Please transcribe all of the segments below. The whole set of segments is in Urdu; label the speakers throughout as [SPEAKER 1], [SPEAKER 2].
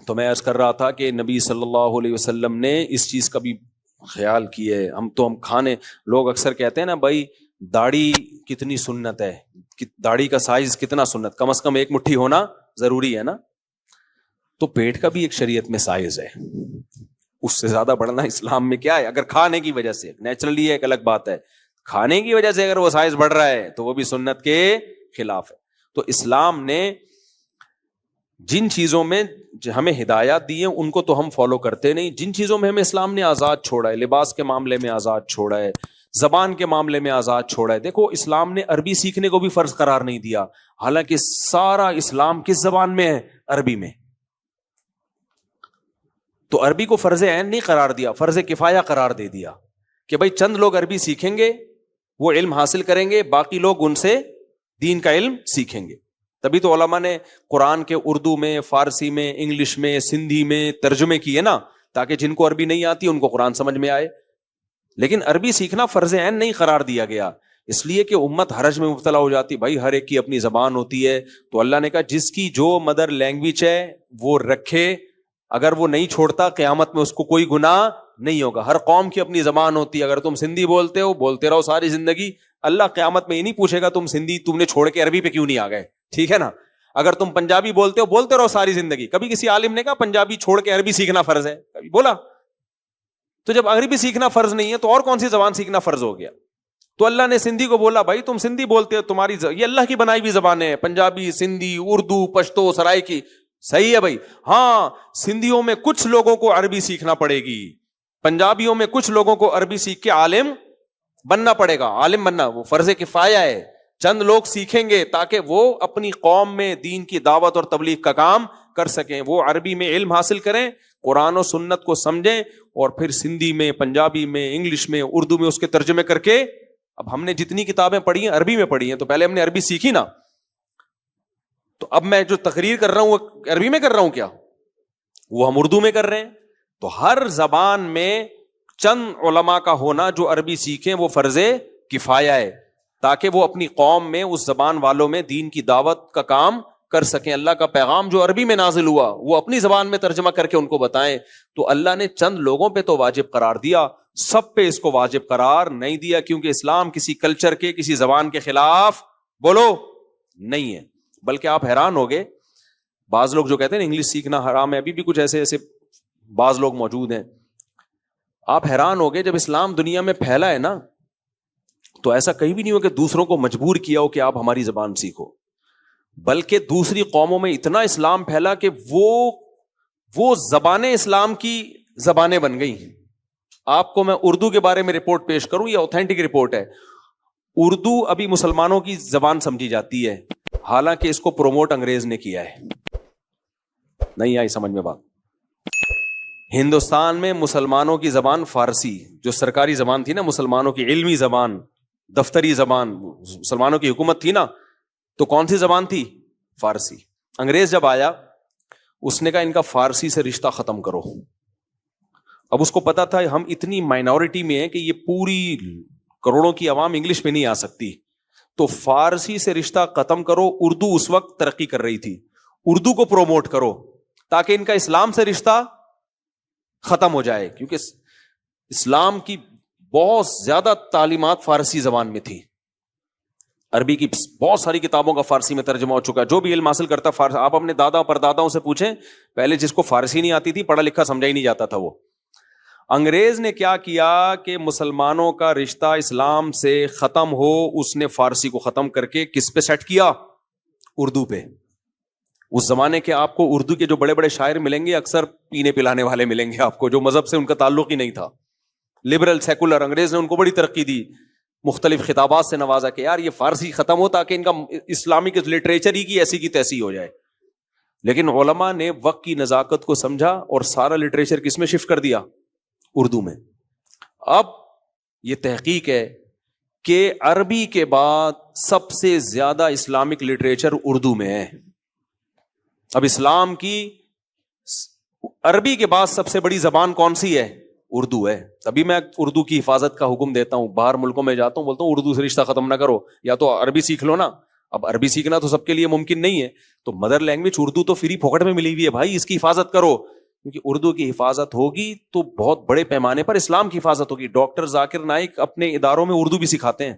[SPEAKER 1] تو میں عرض کر رہا تھا کہ نبی صلی اللہ علیہ وسلم نے اس چیز کا بھی خیال کیے. ہم کھانے, لوگ اکثر کہتے ہیں نا بھائی داڑھی کتنی سنت ہے, داڑھی کا سائز کتنا سنت, کم از کم 1 مٹھی ہونا ضروری ہے نا. تو پیٹ کا بھی ایک شریعت میں سائز ہے, اس سے زیادہ بڑھنا اسلام میں کیا ہے؟ اگر کھانے کی وجہ سے, نیچرلی ایک الگ بات ہے, کھانے کی وجہ سے اگر وہ سائز بڑھ رہا ہے تو وہ بھی سنت کے خلاف ہے. تو اسلام نے جن چیزوں میں ہمیں ہدایات دی ہیں ان کو تو ہم فالو کرتے نہیں, جن چیزوں میں ہمیں اسلام نے آزاد چھوڑا ہے, لباس کے معاملے میں آزاد چھوڑا ہے, زبان کے معاملے میں آزاد چھوڑا ہے. دیکھو اسلام نے عربی سیکھنے کو بھی فرض قرار نہیں دیا, حالانکہ سارا اسلام کس زبان میں ہے؟ عربی میں. تو عربی کو فرض عین نہیں قرار دیا, فرض کفایہ قرار دے دیا کہ بھائی چند لوگ عربی سیکھیں گے, وہ علم حاصل کریں گے, باقی لوگ ان سے دین کا علم سیکھیں گے. تبھی تو علماء نے قرآن کے اردو میں, فارسی میں, انگلش میں, سندھی میں ترجمے کیے نا, تاکہ جن کو عربی نہیں آتی ان کو قرآن سمجھ میں آئے. لیکن عربی سیکھنا فرض عین نہیں قرار دیا گیا, اس لیے کہ امت حرج میں مبتلا ہو جاتی. بھائی ہر ایک کی اپنی زبان ہوتی ہے, تو اللہ نے کہا جس کی جو مدر لینگویج ہے وہ رکھے, اگر وہ نہیں چھوڑتا قیامت میں اس کو کوئی گناہ نہیں ہوگا. ہر قوم کی اپنی زبان ہوتی ہے, اگر تم سندھی بولتے ہو بولتے رہو ساری زندگی, اللہ قیامت میں یہ نہیں پوچھے گا تم سندھی تم نے چھوڑ کے عربی پہ کیوں نہیں آ گئے, ٹھیک ہے نا. اگر تم پنجابی بولتے ہو بولتے رہو ساری زندگی. کبھی کسی عالم نے کہا پنجابی چھوڑ کے عربی سیکھنا فرض ہے؟ کبھی بولا؟ تو جب عربی سیکھنا فرض نہیں ہے تو اور کون سی زبان سیکھنا فرض ہو گیا؟ تو اللہ نے سندھی کو بولا بھائی تم سندھی بولتے ہو, تمہاری یہ اللہ کی بنائی ہوئی زبانیں ہیں, پنجابی, سندھی, اردو, پشتو, سرائکی, صحیح ہے بھائی. ہاں سندھیوں میں کچھ لوگوں کو عربی سیکھنا پڑے گی, پنجابیوں میں کچھ لوگوں کو عربی سیکھ کے عالم بننا پڑے گا. عالم بننا وہ فرض کفایہ ہے, چند لوگ سیکھیں گے تاکہ وہ اپنی قوم میں دین کی دعوت اور تبلیغ کا کام کر سکیں. وہ عربی میں علم حاصل کریں, قرآن و سنت کو سمجھیں, اور پھر سندھی میں, پنجابی میں, انگلش میں, اردو میں اس کے ترجمے کر کے. اب ہم نے جتنی کتابیں پڑھی ہیں عربی میں پڑھی ہیں, تو پہلے ہم نے عربی سیکھی نا, تو اب میں جو تقریر کر رہا ہوں وہ عربی میں کر رہا ہوں کیا؟ وہ ہم اردو میں کر رہے ہیں. تو ہر زبان میں چند علماء کا ہونا جو عربی سیکھیں وہ فرض کفایہ ہے, تاکہ وہ اپنی قوم میں اس زبان والوں میں دین کی دعوت کا کام کر سکیں. اللہ کا پیغام جو عربی میں نازل ہوا وہ اپنی زبان میں ترجمہ کر کے ان کو بتائیں. تو اللہ نے چند لوگوں پہ تو واجب قرار دیا, سب پہ اس کو واجب قرار نہیں دیا, کیونکہ اسلام کسی کلچر کے, کسی زبان کے خلاف بولو نہیں ہے. بلکہ آپ حیران ہوگے, بعض لوگ جو کہتے ہیں انگلش سیکھنا حرام ہے, ابھی بھی کچھ ایسے بعض لوگ موجود ہیں. آپ حیران ہوگے جب اسلام دنیا میں پھیلا ہے نا, تو ایسا کہیں بھی نہیں ہو کہ دوسروں کو مجبور کیا ہو کہ آپ ہماری زبان سیکھو, بلکہ دوسری قوموں میں اتنا اسلام پھیلا کہ وہ زبانیں اسلام کی زبانیں بن گئی. آپ کو میں اردو کے بارے میں رپورٹ پیش کروں, یہ اوتھینٹک رپورٹ ہے. اردو ابھی مسلمانوں کی زبان سمجھی جاتی ہے, حالانکہ اس کو پروموٹ انگریز نے کیا ہے. نہیں آئی سمجھ میں بات؟ ہندوستان میں مسلمانوں کی زبان فارسی, جو سرکاری زبان تھی نا مسلمانوں کی, علمی زبان, دفتری زبان, مسلمانوں کی حکومت تھی نا, تو کون سی زبان تھی؟ فارسی. انگریز جب آیا اس نے کہا ان کا فارسی سے رشتہ ختم کرو. اب اس کو پتا تھا ہم اتنی مائنورٹی میں ہیں کہ یہ پوری کروڑوں کی عوام انگلش میں نہیں آ سکتی, تو فارسی سے رشتہ ختم کرو. اردو اس وقت ترقی کر رہی تھی, اردو کو پروموٹ کرو تاکہ ان کا اسلام سے رشتہ ختم ہو جائے, کیونکہ اسلام کی بہت زیادہ تعلیمات فارسی زبان میں تھی. عربی کی بہت ساری کتابوں کا فارسی میں ترجمہ ہو چکا ہے. جو بھی علم حاصل کرتا فارسی, آپ اپنے دادا پر داداؤں سے پوچھیں, پہلے جس کو فارسی نہیں آتی تھی, پڑھا لکھا سمجھا ہی نہیں جاتا تھا. وہ انگریز نے کیا کیا کہ مسلمانوں کا رشتہ اسلام سے ختم ہو, اس نے فارسی کو ختم کر کے کس پہ سیٹ کیا؟ اردو پہ. اس زمانے کے آپ کو اردو کے جو بڑے بڑے شاعر ملیں گے اکثر پینے پلانے والے ملیں گے آپ کو, جو مذہب سے ان کا تعلق ہی نہیں تھا, لبرل سیکولر. انگریز نے ان کو بڑی ترقی دی, مختلف خطابات سے نوازا کہ یار یہ فارسی ختم ہو تاکہ ان کا اسلامک لٹریچر ہی کی ایسی کی تیسی ہو جائے. لیکن علماء نے وقت کی نزاکت کو سمجھا اور سارا لٹریچر کس میں شفٹ کر دیا؟ اردو میں. اب یہ تحقیق ہے کہ عربی کے بعد سب سے زیادہ اسلامک لٹریچر اردو میں ہے. اب اسلام کی عربی کے بعد سب سے بڑی زبان کون سی ہے؟ اردو ہے. تبھی میں اردو کی حفاظت کا حکم دیتا ہوں. باہر ملکوں میں جاتا ہوں بولتا ہوں اردو سے رشتہ ختم نہ کرو, یا تو عربی سیکھ لو نا, اب عربی سیکھنا تو سب کے لیے ممکن نہیں ہے, تو مدر لینگویج اردو تو فری پھوکٹ میں ملی ہوئی ہے بھائی, اس کی حفاظت کرو, کیونکہ اردو کی حفاظت ہوگی تو بہت بڑے پیمانے پر اسلام کی حفاظت ہوگی. ڈاکٹر ذاکر نائک اپنے اداروں میں اردو بھی سکھاتے ہیں.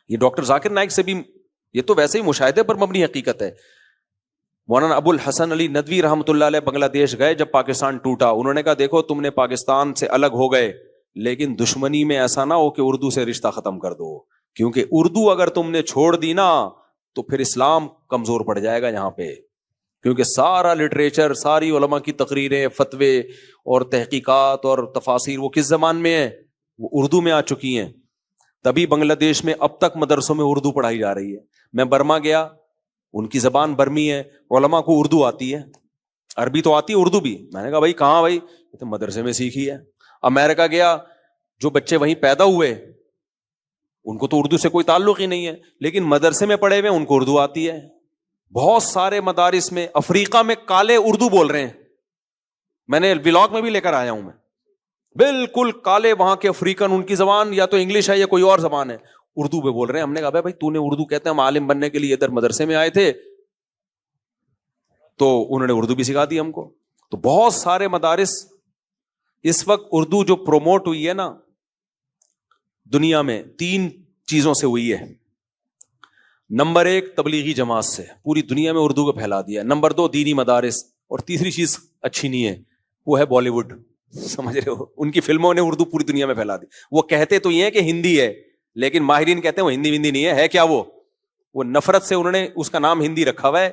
[SPEAKER 1] یہ ڈاکٹر ذاکر نائک سے بھی, یہ تو ویسے ہی مشاہدے پر مبنی حقیقت ہے. مولانا ابو الحسن علی ندوی رحمۃ اللہ علیہ بنگلہ دیش گئے جب پاکستان ٹوٹا, انہوں نے کہا دیکھو تم نے پاکستان سے الگ ہو گئے, لیکن دشمنی میں ایسا نہ ہو کہ اردو سے رشتہ ختم کر دو, کیونکہ اردو اگر تم نے چھوڑ دی نا تو پھر اسلام کمزور پڑ جائے گا یہاں پہ, کیونکہ سارا لٹریچر, ساری علماء کی تقریریں, فتوے اور تحقیقات اور تفاسیر وہ کس زبان میں ہیں, وہ اردو میں آ چکی ہیں. تبھی بنگلہ دیش میں اب تک مدرسوں میں اردو پڑھائی جا رہی ہے. میں برما گیا, ان کی زبان برمی ہے, علماء کو اردو آتی ہے, عربی تو آتی ہے, اردو بھی. میں نے کہا بھائی کہاں, بھائی تو مدرسے میں سیکھی ہے. امریکہ گیا, جو بچے وہیں پیدا ہوئے ان کو تو اردو سے کوئی تعلق ہی نہیں ہے, لیکن مدرسے میں پڑھے ہوئے ان کو اردو آتی ہے. بہت سارے مدارس میں افریقہ میں کالے اردو بول رہے ہیں, میں نے ولاگ میں بھی لے کر آیا ہوں, میں بالکل کالے وہاں کے افریقن, ان کی زبان یا تو انگلش ہے یا کوئی اور زبان ہے, اردو پہ بول رہے ہیں. ہم نے کہا بھائی تو نے اردو, کہتے ہیں ہم عالم بننے کے لیے ادھر مدرسے میں آئے تھے, تو انہوں نے اردو بھی سکھا دی ہم کو. تو بہت سارے مدارس اس وقت اردو جو پروموٹ ہوئی ہے نا دنیا میں, 3 چیزوں سے ہوئی ہے. نمبر 1 تبلیغی جماعت سے, پوری دنیا میں اردو کو پھیلا دیا. نمبر 2 دینی مدارس, اور تیسری چیز اچھی نہیں ہے, وہ ہے بالی ووڈ. سمجھ رہے ہو, ان کی فلموں نے اردو پوری دنیا میں پھیلا دی. وہ کہتے تو یہ ہے کہ ہندی ہے, لیکن ماہرین کہتے ہیں وہ ہندی نہیں ہے کیا, وہ نفرت سے انہوں نے اس کا نام ہندی رکھا ہوا ہے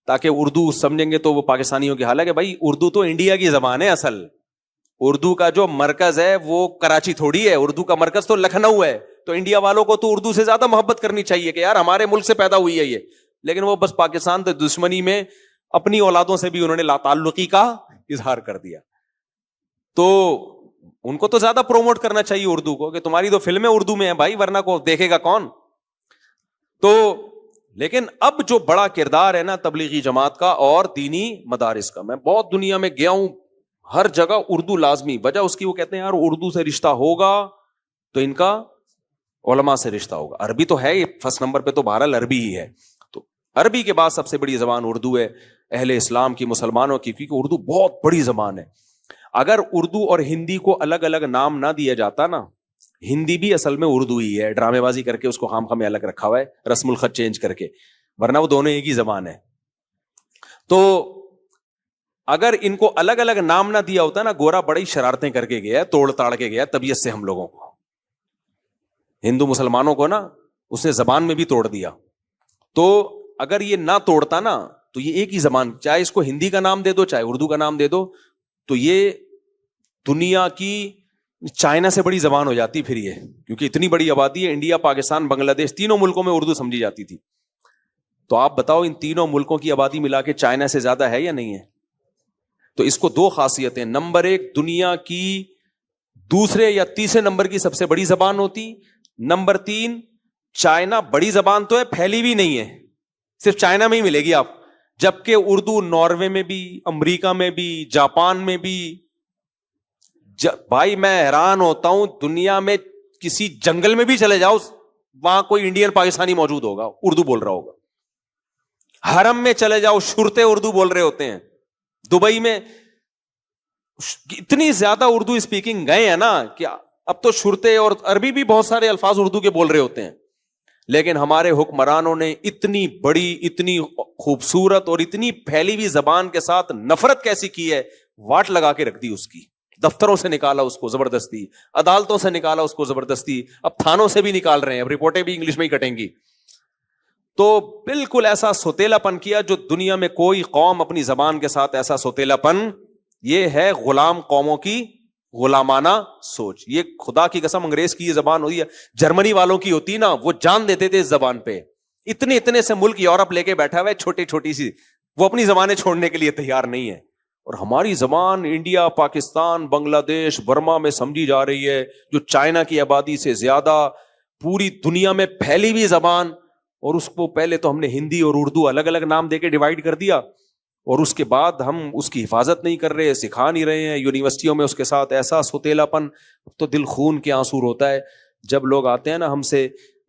[SPEAKER 1] تاکہ اردو سمجھیں گے تو وہ پاکستانیوں کی حال ہے کہ بھائی اردو تو انڈیا کی زبان ہے. اصل اردو کا جو مرکز ہے وہ کراچی تھوڑی ہے, اردو کا مرکز تو لکھنؤ ہے. تو انڈیا والوں کو تو اردو سے زیادہ محبت کرنی چاہیے کہ یار ہمارے ملک سے پیدا ہوئی ہے یہ, لیکن وہ بس پاکستان تو دشمنی میں اپنی اولادوں سے بھی انہوں نے لا تعلقی کا اظہار کر دیا. تو ان کو تو زیادہ پروموٹ کرنا چاہیے اردو کو, کہ تمہاری تو فلمیں اردو میں ہیں بھائی, ورنہ کو دیکھے گا کون. تو لیکن اب جو بڑا کردار ہے نا تبلیغی جماعت کا اور دینی مدارس کا, میں بہت دنیا میں گیا ہوں, ہر جگہ اردو لازمی. وجہ اس کی وہ کہتے ہیں یار اردو سے رشتہ ہوگا تو ان کا علماء سے رشتہ ہوگا. عربی تو ہے, فرسٹ نمبر پہ تو بہرحال عربی ہی ہے. تو عربی کے بعد سب سے بڑی زبان اردو ہے اہل اسلام کی, مسلمانوں کی, کیونکہ اردو بہت بڑی زبان ہے. اگر اردو اور ہندی کو الگ الگ نام نہ دیا جاتا نا, ہندی بھی اصل میں اردو ہی ہے, ڈرامے بازی کر کے اس کو خام خام الگ رکھا ہوا ہے, رسم الخط چینج کر کے, ورنہ وہ دونوں ایک ہی زبان ہے. تو اگر ان کو الگ الگ نام نہ دیا ہوتا نا, گورا بڑی شرارتیں کر کے گیا, توڑ تاڑ کے گیا طبیعت سے ہم لوگوں کو, ہندو مسلمانوں کو نا اس نے زبان میں بھی توڑ دیا. تو اگر یہ نہ توڑتا نا تو یہ ایک ہی زبان, چاہے اس کو ہندی کا نام دے دو چاہے اردو کا نام دے دو, تو یہ دنیا کی چائنا سے بڑی زبان ہو جاتی پھر یہ, کیونکہ اتنی بڑی آبادی ہے. انڈیا, پاکستان, بنگلہ دیش, تینوں ملکوں میں اردو سمجھی جاتی تھی. تو آپ بتاؤ ان تینوں ملکوں کی آبادی ملا کے چائنا سے زیادہ ہے یا نہیں ہے؟ تو اس کو 2 خاصیتیں, نمبر 1 دنیا کی دوسرے یا تیسرے نمبر کی سب سے بڑی زبان ہوتی, نمبر 3 چائنا بڑی زبان تو ہے, پھیلی بھی نہیں ہے, صرف چائنا میں ہی ملے گی آپ, جبکہ اردو ناروے میں بھی, امریکہ میں بھی, جاپان میں بھی. بھائی میں حیران ہوتا ہوں, دنیا میں کسی جنگل میں بھی چلے جاؤ وہاں کوئی انڈین پاکستانی موجود ہوگا, اردو بول رہا ہوگا. حرم میں چلے جاؤ شرطے اردو بول رہے ہوتے ہیں. دبئی میں اتنی زیادہ اردو اسپیکنگ گئے ہیں نا کہ اب تو شرطے اور عربی بھی بہت سارے الفاظ اردو کے بول رہے ہوتے ہیں. لیکن ہمارے حکمرانوں نے اتنی بڑی, اتنی خوبصورت اور اتنی پھیلی ہوئی زبان کے ساتھ نفرت کیسی کی ہے, واٹ لگا کے رکھ دی اس کی. دفتروں سے نکالا اس کو زبردستی, عدالتوں سے نکالا اس کو زبردستی, اب تھانوں سے بھی نکال رہے ہیں, اب رپورٹیں بھی انگلش میں ہی کٹیں گی. تو بالکل ایسا سوتیلا پن کیا جو دنیا میں کوئی قوم اپنی زبان کے ساتھ ایسا سوتیلا پن, یہ ہے غلام قوموں کی غلامانہ سوچ. یہ خدا کی قسم انگریز کی یہ زبان ہوئی ہے, جرمنی والوں کی ہوتی نا وہ جان دیتے تھے اس زبان پہ. اتنے سے ملک یورپ لے کے بیٹھا ہوا ہے چھوٹی چھوٹی سی, وہ اپنی زبانیں چھوڑنے کے لیے تیار نہیں ہے. اور ہماری زبان انڈیا, پاکستان, بنگلہ دیش, برما میں سمجھی جا رہی ہے, جو چائنا کی آبادی سے زیادہ پوری دنیا میں پھیلی ہوئی زبان. اور اس کو پہلے تو ہم نے ہندی اور اردو الگ الگ نام دے کے ڈیوائڈ کر دیا, اور اس کے بعد ہم اس کی حفاظت نہیں کر رہے, سکھا نہیں رہے ہیں. یونیورسٹیوں میں اس کے ساتھ ایسا سوتیلا پن, تو دل خون کے آنسو ہوتا ہے جب لوگ آتے ہیں نا ہم سے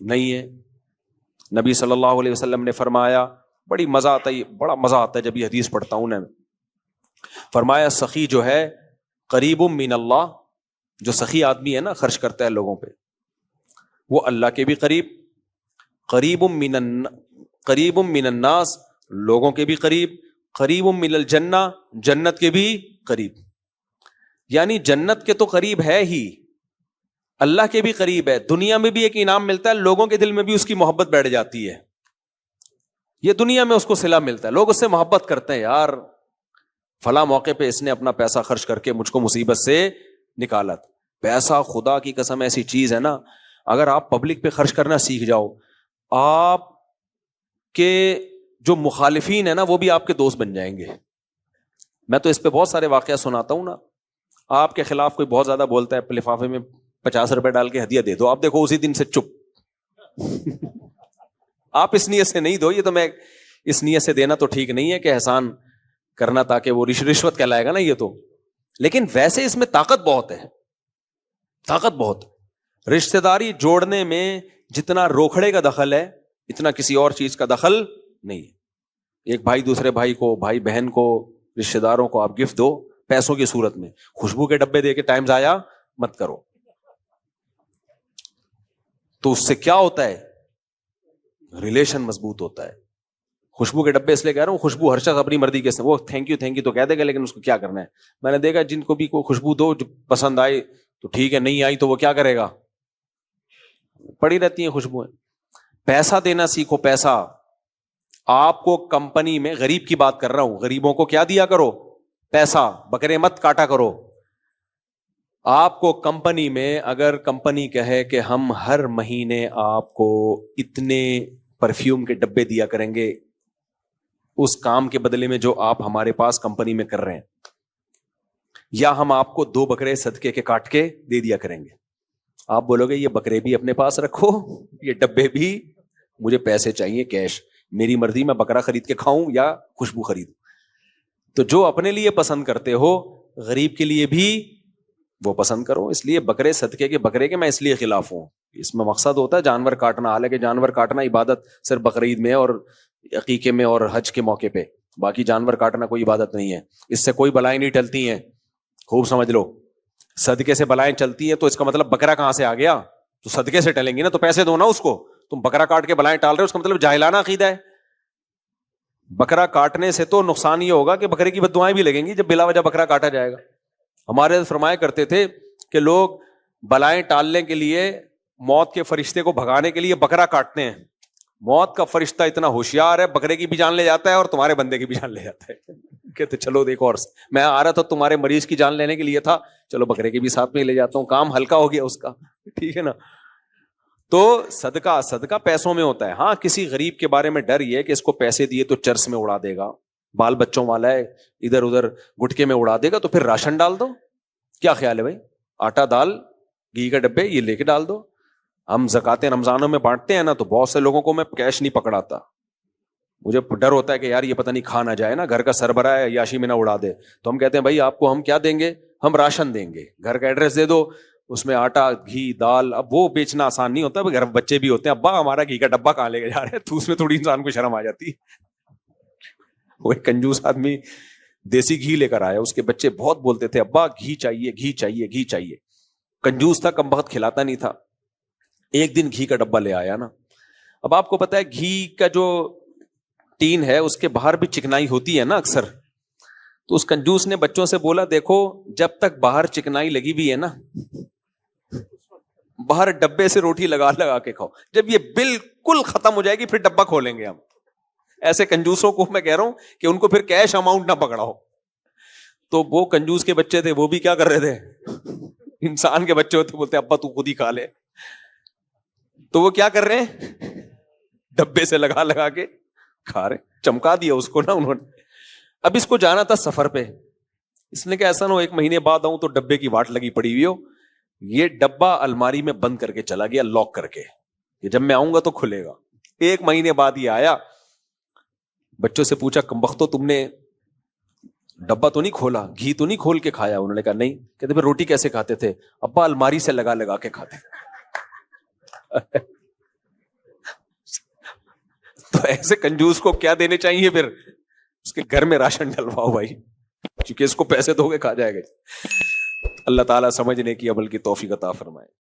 [SPEAKER 1] نہیں ہے. نبی صلی اللہ علیہ وسلم نے فرمایا, بڑا مزہ آتا ہے جب یہ حدیث پڑھتا ہوں نا, فرمایا سخی جو ہے قریب من اللہ, جو سخی آدمی ہے نا, خرچ کرتا ہے لوگوں پہ, وہ اللہ کے بھی قریب, قریب من الناس, لوگوں کے بھی قریب, قریب من الجنہ, جنت کے بھی قریب. یعنی جنت کے تو قریب ہے ہی, اللہ کے بھی قریب ہے. دنیا میں بھی ایک انعام ملتا ہے, لوگوں کے دل میں بھی اس کی محبت بیٹھ جاتی ہے. یہ دنیا میں اس کو صلہ ملتا ہے, لوگ اس سے محبت کرتے ہیں, یار فلاں موقع پہ اس نے اپنا پیسہ خرچ کر کے مجھ کو مصیبت سے نکالا. پیسہ خدا کی قسم ایسی چیز ہے نا, اگر آپ پبلک پہ خرچ کرنا سیکھ جاؤ, آپ کے جو مخالفین ہیں نا وہ بھی آپ کے دوست بن جائیں گے. میں تو اس پہ بہت سارے واقعہ سناتا ہوں نا. آپ کے خلاف کوئی بہت زیادہ بولتا ہے, لفافے میں 50 روپے ڈال کے ہدیہ دے دو, آپ دیکھو اسی دن سے چپ. آپ اس نیت سے نہیں دو, یہ تو میں اس نیت سے دینا تو ٹھیک نہیں ہے کہ احسان کرنا تاکہ وہ رشوت کہلائے گا نا یہ تو. لیکن ویسے اس میں طاقت بہت ہے, طاقت بہت. رشتہ داری جوڑنے میں جتنا روکھڑے کا دخل ہے اتنا کسی اور چیز کا دخل نہیں ہے. ایک بھائی دوسرے بھائی کو, بھائی بہن کو, رشتہ داروں کو آپ گفٹ دو پیسوں کی صورت میں, خوشبو کے ڈبے دے کے ٹائم ضائع مت کرو. تو اس سے کیا ہوتا ہے, ریلیشن مضبوط ہوتا ہے. خوشبو کے ڈبے اس لیے کہہ رہا ہوں, خوشبو ہر شخص اپنی مرضی کے, وہ تھینک یو تو کہہ دے گا, لیکن اس کو کیا کرنا ہے. میں نے دیکھا جن کو بھی کوئی خوشبو دو جو پسند آئے تو ٹھیک ہے, نہیں آئی تو وہ کیا کرے گا, پڑی رہتی ہیں خوشبوئیں. پیسہ دینا سیکھو. پیسہ آپ کو کمپنی میں, غریب کی بات کر رہا ہوں, غریبوں کو کیا دیا کرو, پیسہ. بکرے مت کاٹا کرو. آپ کو کمپنی میں اگر کمپنی کہے کہ ہم ہر مہینے آپ کو اتنے پرفیوم کے ڈبے دیا کریں گے اس کام کے بدلے میں جو آپ ہمارے پاس کمپنی میں کر رہے ہیں, یا ہم آپ کو 2 بکرے صدقے کے کاٹ کے دے دیا کریں گے, آپ بولو گے یہ بکرے بھی اپنے پاس رکھو, یہ ڈبے بھی, مجھے پیسے چاہیے کیش, میری مرضی میں بکرا خرید کے کھاؤں یا خوشبو خریدوں. تو جو اپنے لیے پسند کرتے ہو غریب کے لیے بھی وہ پسند کرو. اس لیے بکرے صدقے کے بکرے کے میں اس لیے خلاف ہوں, اس میں مقصد ہوتا ہے جانور کاٹنا, حالانکہ جانور کاٹنا عبادت صرف بقرعید میں اور عقیقے میں اور حج کے موقع پہ, باقی جانور کاٹنا کوئی عبادت نہیں ہے. اس سے کوئی بلائیں نہیں ٹلتی ہیں, خوب سمجھ لو. صدقے سے بلائیں چلتی ہیں تو اس کا مطلب بکرا کہاں سے آ گیا, تو صدقے سے ٹلیں گی نا, تو پیسے دو نا اس کو. تم بکرا کاٹ کے بلائیں ٹال رہے ہو, اس کا مطلب جاہلانہ عقیدہ ہے. بکرا کاٹنے سے تو نقصان یہ ہوگا کہ بکرے کی بددعائیں بھی لگیں گی جب بلا وجہ بکرا کاٹا جائے گا. ہمارے فرمایا کرتے تھے کہ لوگ بلائیں ٹالنے کے لیے, موت کے فرشتے کو بھگانے کے لیے بکرا کاٹتے ہیں. موت کا فرشتہ اتنا ہوشیار ہے, بکرے کی بھی جان لے جاتا ہے اور تمہارے بندے کی بھی جان لے جاتا ہے. کہتے چلو دیکھو, اور میں آ رہا تھا تمہارے مریض کی جان لینے کے لیے تھا, چلو بکرے کے بھی ساتھ میں لے جاتا ہوں, کام ہلکا ہو گیا اس کا. ٹھیک ہے نا. تو صدقہ پیسوں میں ہوتا ہے. ہاں کسی غریب کے بارے میں ڈر یہ کہ اس کو پیسے دیے تو چرس میں اڑا دے گا, بال بچوں والا ہے, ادھر ادھر گٹکے میں اڑا دے گا, تو پھر راشن ڈال دو. کیا خیال ہے بھائی, آٹا دال گھی کا ڈبے یہ لے کے ڈال دو. ہم زکاتیں رمضانوں میں بانٹتے ہیں نا, تو بہت سے لوگوں کو میں کیش نہیں پکڑاتا, مجھے ڈر ہوتا ہے کہ یار یہ پتہ نہیں کھا نہ جائے نا, گھر کا سربراہ ہے یاشی میں نہ اڑا دے. تو ہم کہتے ہیں بھائی آپ کو ہم کیا دیں گے, ہم راشن دیں گے, گھر کا ایڈریس دے دو, اس میں آٹا گھی دال. اب وہ بیچنا آسان نہیں ہوتا, گھر بچے بھی ہوتے ہیں, ابا ہمارا گھی کا ڈبہ کہاں لے کے جا رہے ہیں, تو اس میں تھوڑی انسان کو شرم آ جاتی. وہ ایک کنجوس آدمی دیسی گھی لے کر آیا, اس کے بچے بہت بولتے تھے ابا گھی چاہیے گھی چاہیے گھی چاہیے. کنجوس تھا, کم بخت کھلاتا نہیں تھا. ایک دن گھی کا ڈبہ لے آیا نا. اب آپ کو پتا ہے گھی کا جو ٹین ہے اس کے باہر بھی چکنائی ہوتی ہے نا اکثر. تو اس کنجوس نے بچوں سے بولا دیکھو جب تک باہر چکنائی لگی ہوئی ہے نا, باہر ڈبے سے روٹی لگا لگا کے کھاؤ, جب یہ بالکل ختم ہو جائے گی پھر ڈبہ کھولیں گے ہم. ایسے کنجوسوں کو میں کہہ رہا ہوں کہ ان کو پھر کیش اماؤنٹ نہ پکڑاؤ. تو وہ کنجوس کے بچے تھے, وہ بھی کیا کر رہے تھے, انسان کے بچے ہوتے, بولتے ابا تو خود ہی کھا لے. تو وہ کیا کر رہے ہیں, ڈبے سے لگا لگا کے کھا رہے. چمکا دیا اس کو نا انہوں نے. اب اس کو جانا تھا سفر پہ, اس نے کہ ایسا نہ ہو 1 مہینے بعد آؤں تو ڈبے کی واٹ لگی پڑی ہوئی ہو. یہ ڈبہ الماری میں بند کر کے چلا گیا, لاک کر کے, کہ جب میں آؤں گا تو کھلے گا. 1 مہینے بعد یہ آیا, بچوں سے پوچھا کمبختو تم نے ڈبہ تو نہیں کھولا, گھی تو نہیں کھول کے کھایا؟ انہوں نے کہا نہیں. کہتے پھر روٹی کیسے کھاتے تھے؟ ابا الماری سے لگا لگا کے کھاتے. تو ایسے کنجوس کو کیا دینے چاہیے پھر؟ اس کے گھر میں راشن ڈلواؤ بھائی، کیونکہ اس کو پیسے دو گے کھا جائے گا۔ اللہ تعالیٰ سمجھنے کی عمل کی توفیق عطا فرمائے۔